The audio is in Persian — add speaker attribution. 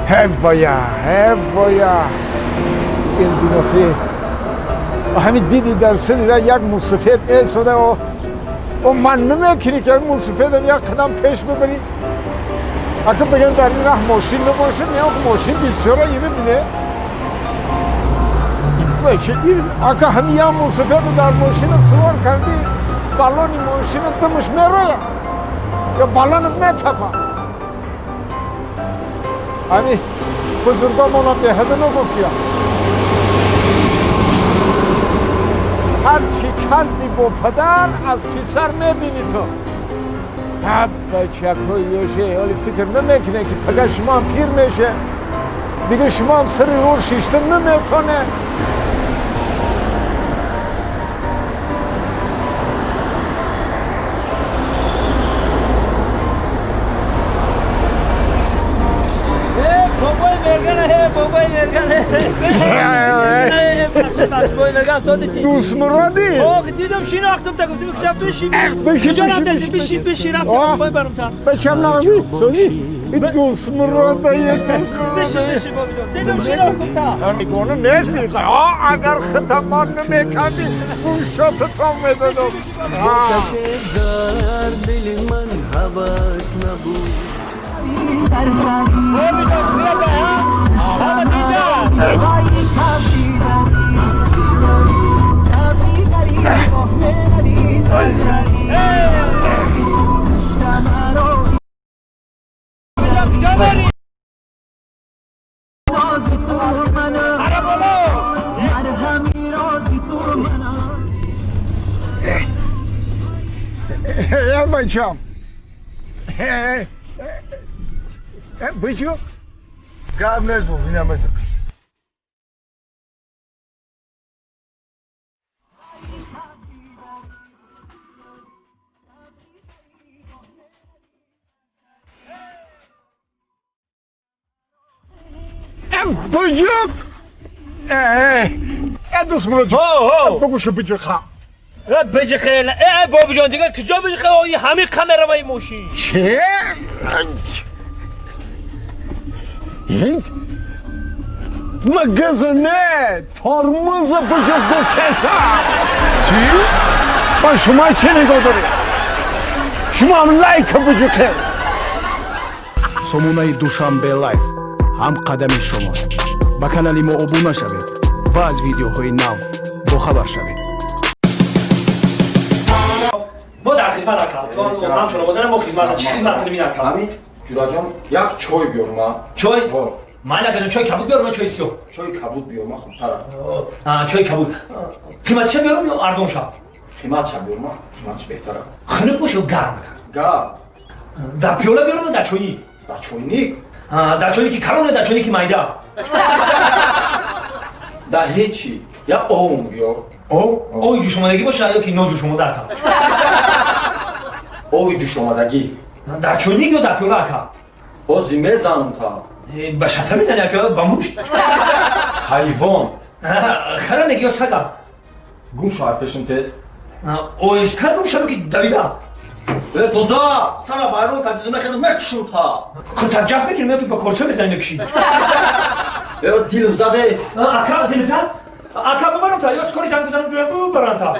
Speaker 1: هوایا این دینوخی همین دیدی در سری را یک موسفید ایسوده و من نمیکنی که این موسفید هم یک قدم پیش ببری اگه بگن در این راه ماشین نباشه میام ماشین بسیار را ایره بینه اگه همین یک موسفید در ماشین سوار کردی بالانی ماشین دمش میروید یا بالانت میکفه همین بزرگامون هم به هده نگفتی هرچی کردی با پدر از پسر میبینی تو بعد بچه کویشه ولی فکر نمیکنه که پگه شما هم پیر میشه دیگه شما هم سری رور شیشته نمیتونه
Speaker 2: بابای مرگنه
Speaker 1: دوست مرادی؟
Speaker 2: آخ دیدم شناختم تا گفتم که شب بشی رفتم بابای برام تا
Speaker 1: بچم نگی سودی این دوست مراده
Speaker 2: بشی بابا دیدم شناختم تا
Speaker 1: میگونه نیستی اگر ختمان نمیکردی اون شات تا میدادم
Speaker 3: کسی در دل من حواس نبود
Speaker 1: بچم بچو
Speaker 4: قبل از ببینم از
Speaker 1: بچم دوست مراد بگو شو بچه خواه
Speaker 2: بجه خیلی بابا جان دیگه کجا بجه خیلی همین کامera وای موشی
Speaker 1: چه؟ مگزنه ترمز بجه گفتشا چی؟ با شما چه نگاه داری؟ شما هم لایک بجه خیلی
Speaker 5: سомунаи душанбе лайф ҳам қадами шумост ба канали мо обуна шавед ва аз видеоҳои нав бохабар шавед
Speaker 2: ما در خدمت کردیم هم شما مادرم ما خدمت چی خدمت نمی‌کنم
Speaker 6: همین جوراجان یک چای بیار ما
Speaker 2: چای من نگم چای کبود بیارم چای سیاه
Speaker 6: چای کبود بیار ما خوب‌تره
Speaker 2: چای کبود قیمتش بیارم یا ارزون شد
Speaker 6: قیمتش بیار ما قیمتش بهتره
Speaker 2: خنک باشه و گرم
Speaker 6: گرم
Speaker 2: در پیاله بیارم در چوینی
Speaker 6: در چوینیک
Speaker 2: در چوینی که کلونه در چوینی که مایده
Speaker 6: در هیچی یا اون بیار
Speaker 2: اوی جوش اومدگی باشه یا که نو جوش اومده اکا
Speaker 6: اوی جوش اومدگی
Speaker 2: در چوینی یا در پیاله اکا
Speaker 6: بازی میزنم تا
Speaker 2: به شطه میزنی اکا بموش
Speaker 6: حیوان
Speaker 2: خرم نگی یا سگا
Speaker 6: گم شاید پیشم تست
Speaker 2: اویستر گم شدو که دویده
Speaker 6: دادا سر بایرون کجوزه نخیزم نکشون تا
Speaker 2: خود ترجف میکنیم یا که با کرچه میزنی نکشی
Speaker 6: دیلم زده
Speaker 2: اکا دلتر اکا ببرم تا یا سکاری زنگ بزنم برم تا